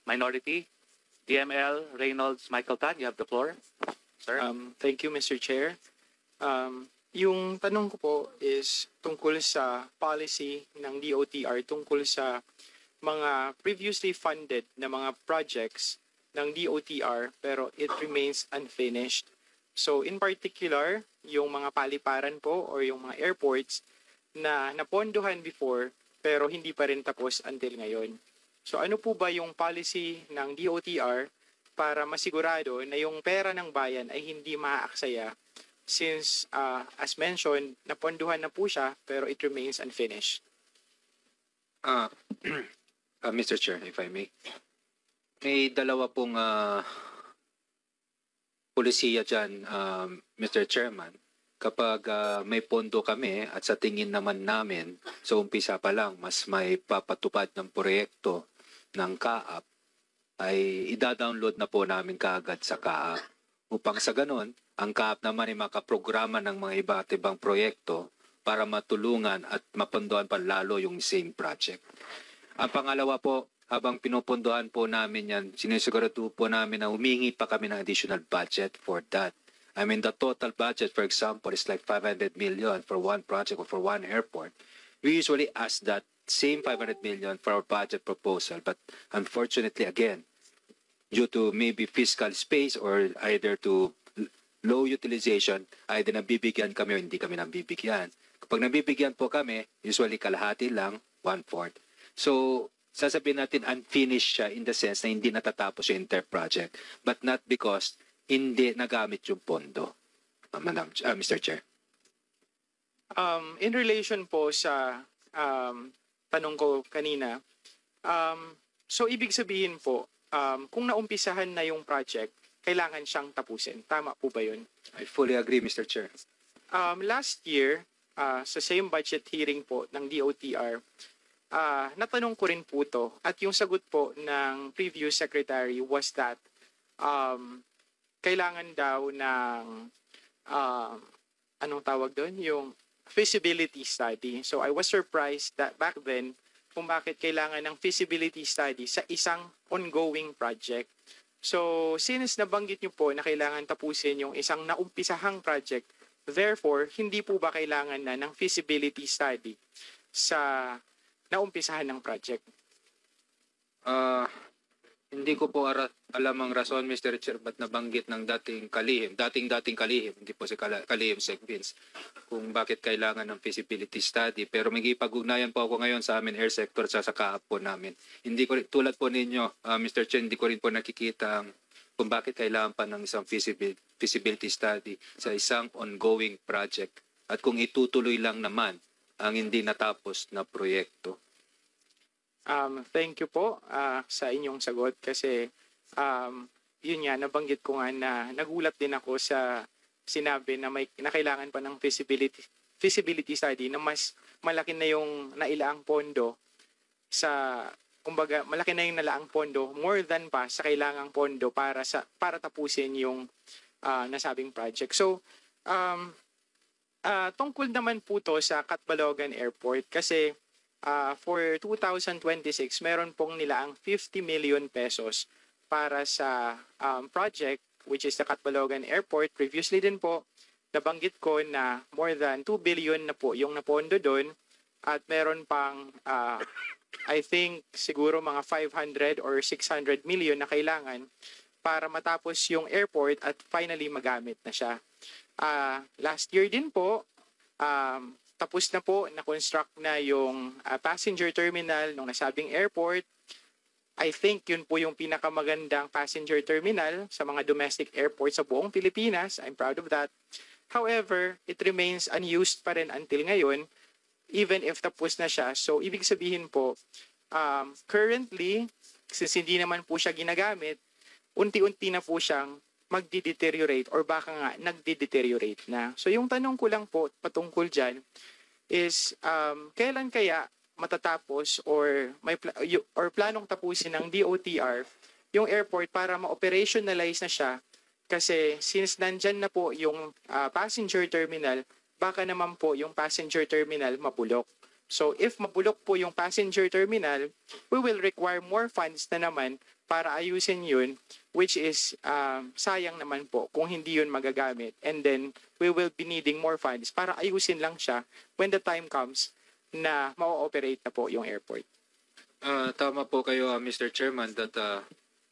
Minority, DML, Reynolds, Michael Tan, you have the floor. Sir. Thank you, Mr. Chair. Yung tanong ko po is tungkol sa policy ng DOTR tungkol sa mga previously funded na mga projects ng DOTR pero it remains unfinished. So in particular, yung mga paliparan po or yung mga airports na napondohan before pero hindi pa rin tapos until ngayon. So ano po ba yung policy ng DOTR para masigurado na yung pera ng bayan ay hindi maaaksaya since, as mentioned, napondohan na po siya pero it remains unfinished? Mr. Chair, if I may. May dalawa pong polisiya dyan, Mr. Chairman. Kapag may pondo kami at sa tingin naman namin, sa umpisa pa lang, mas may papatupad ng proyekto ng CAAP, ay ida-download na po namin kaagad sa CAAP. Upang sa ganon, ang CAAP naman ay makaprograma ng mga iba't ibang proyekto para matulungan at mapondohan pa lalo yung same project. Ang pangalawa po, habang pinupundohan po namin yan, sinisigurado po namin na humingi pa kami ng additional budget for that. I mean, the total budget, for example, is like 500 million for one project or for one airport. We usually ask that same 500 million for our budget proposal, but unfortunately, again, due to maybe fiscal space or either to low utilization, either nabibigyan kami o hindi kami nabibigyan. Kapag nabibigyan po kami, usually kalahati lang, 1/4. So, sasabihin natin unfinished siya in the sense na hindi natatapos yung entire project, but not because hindi nagamit yung pondo. Mr. Chair. In relation po sa tanong ko kanina, so ibig sabihin po, kung naumpisahan na yung project, kailangan siyang tapusin. Tama po ba yun? I fully agree, Mr. Chair. Last year, sa same budget hearing po ng DOTR, natanong ko rin po to at yung sagot po ng previous secretary was that kailangan daw ng anong tawag doon? Yung feasibility study. So I was surprised that back then kung bakit kailangan ng feasibility study sa isang ongoing project. So since nabanggit nyo po na kailangan tapusin yung isang naumpisahang project, therefore hindi po ba kailangan na ng feasibility study sa naumpisahan ng project? Hindi ko po alam ang rason, Mr. Chair, ba't nabanggit ng dating kalihim, hindi po si kalihim Sec Vince, kung bakit kailangan ng feasibility study. Pero may ipag-ugnayan po ako ngayon sa amin air sector sa CAAP po namin. Hindi ko, tulad po ninyo, Mr. Chair, hindi ko rin po nakikita kung bakit kailangan pa ng isang feasibility study sa isang ongoing project at kung itutuloy lang naman ang hindi natapos na proyekto. Thank you po sa inyong sagot kasi yun nga, nabanggit ko nga na nagulat din ako sa sinabi na na kailangan pa ng feasibility study na mas malaki na yung nailaang pondo sa, kumbaga, malaki na yung nalaang pondo more than pa sa kailangang pondo para tapusin yung nasabing project. So, tungkol naman po to sa Catbalogan Airport kasi for 2026, meron pong nilaang 50 million pesos para sa project which is the Catbalogan Airport. Previously din po, nabanggit ko na more than 2 billion na po yung napondo doon at meron pang I think siguro mga 500 or 600 million na kailangan para matapos yung airport at finally magamit na siya. Last year din po, tapos na po, na-construct na yung passenger terminal ng nasabing airport. I think yun po yung pinakamagandang passenger terminal sa mga domestic airports sa buong Pilipinas. I'm proud of that. However, it remains unused pa rin until ngayon, even if tapos na siya. So, ibig sabihin po, currently, since hindi naman po siya ginagamit, unti-unti na po siyang magdi-deteriorate or baka nga nagdi-deteriorate na. So yung tanong ko lang po patungkol dyan is kailan kaya matatapos or planong tapusin ng DOTR yung airport para ma-operationalize na siya kasi since nandyan na po yung passenger terminal, baka naman po yung passenger terminal mabulok. So if mabulok po yung passenger terminal, we will require more funds na naman para ayusin yun, which is sayang naman po kung hindi yun magagamit. And then we will be needing more funds para ayusin lang siya when the time comes na ma-operate na po yung airport. Tama po kayo, Mr. Chairman, that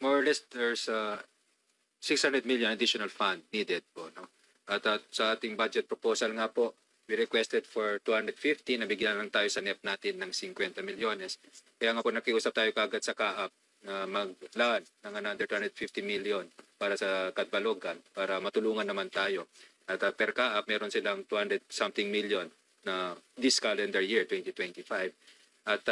more or less there's 600 million additional fund needed po. No? At sa ating budget proposal nga po, we requested for 250, nabigyan lang tayo sa NEP natin ng 50 milyones. Kaya nga po nakiusap tayo kagad sa CAAP na maglaan ng another 250 million para sa Catbalogan para matulungan naman tayo. At per CAAP, meron silang 200 something million na this calendar year, 2025. At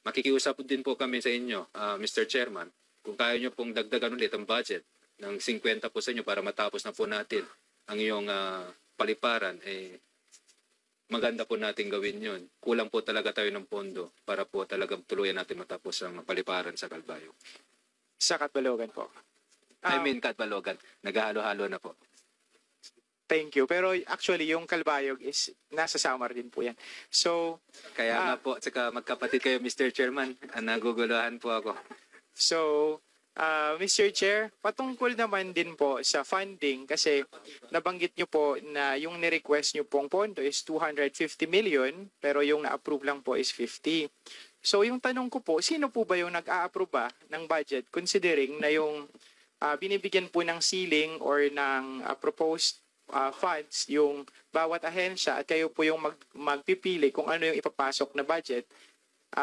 makikiusap din po kami sa inyo, Mr. Chairman, kung kaya nyo pong dagdagan ulit ang budget ng 50 po sa inyo para matapos na po natin ang iyong paliparan, maganda po natin gawin yun. Kulang po talaga tayo ng pondo para po talagang tuluyan natin matapos ang paliparan sa Calbayog. Sa Catbalogan po. I mean, Catbalogan. Naghahalo-halo na po. Thank you. Pero actually, yung Calbayog is nasa Samar din po yan. So, Kaya nga po, saka magkapatid kayo, Mr. Chairman. Naguguluhan po ako. So, Mr. Chair, patungkol naman din po sa funding kasi nabanggit nyo po na yung ni-request nyo pong pondo is 250 million pero yung na-approve lang po is 50. So yung tanong ko po, sino po ba yung nag-a-approve ba ng budget considering na yung binibigyan po ng ceiling or ng proposed funds yung bawat ahensya at kayo po yung magpipili kung ano yung ipapasok na budget.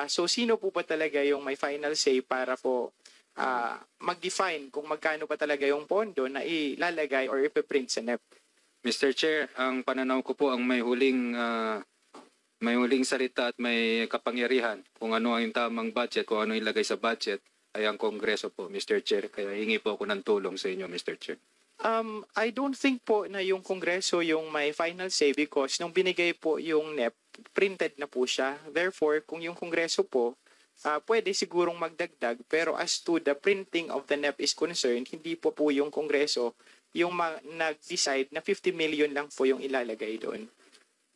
So sino po ba talaga yung may final say para po mag-define kung magkano pa talaga yung pondo na ilalagay or ipiprint sa NEP. Mr. Chair, ang pananaw ko po ang may huling salita at may kapangyarihan kung ano ang tamang budget, kung ano ilagay sa budget ay ang Kongreso po, Mr. Chair. Kaya hingi po ako ng tulong sa inyo, Mr. Chair. I don't think po na yung Kongreso yung may final say because nung binigay po yung NEP, printed na po siya. Therefore, kung yung Kongreso po pwede sigurong magdagdag pero as to the printing of the NEP is concerned, hindi po yung Kongreso yung nag-decide na 50 million lang po yung ilalagay doon.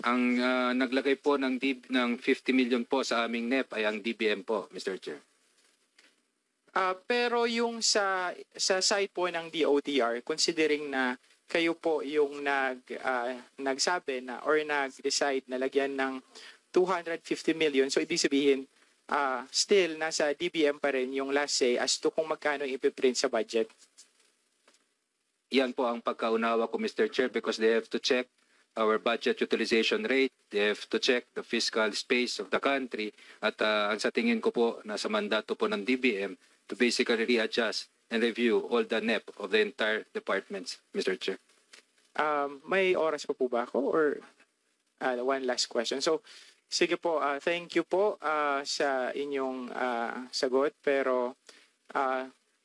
Ang naglagay po ng 50 million po sa aming NEP ay ang DBM po, Mr. Chair. Pero yung sa side po ng DOTR, considering na kayo po yung nagsabi na or nag-decide na lagyan ng 250 million, so ibig sabihin still nasa DBM pa rin yung last say as to kung magkano ipiprint sa budget. Yan po ang pagkaunawa ko, Mr. Chair, because they have to check our budget utilization rate, they have to check the fiscal space of the country, at ang sa tingin ko po, nasa mandato po ng DBM to basically readjust and review all the NEP of the entire departments, Mr. Chair. May oras pa po ba ako or one last question? So, sige po, thank you po sa inyong sagot pero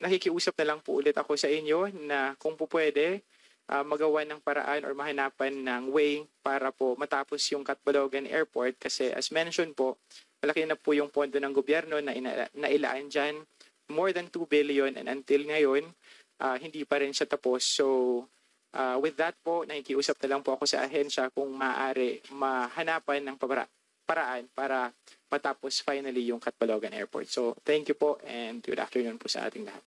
nakikiusap na lang po ulit ako sa inyo na kung po pwede magawa ng paraan or mahanapan ng way para po matapos yung Catbalogan Airport kasi as mentioned po, malaki na po yung pondo ng gobyerno na ilaan dyan, more than 2 billion and until ngayon, hindi pa rin siya tapos. So, with that po, nakikiusap na lang po ako sa ahensya kung maaari mahanapan ng paraan para matapos finally yung Catbalogan Airport. So, thank you po and good afternoon po sa ating lahat.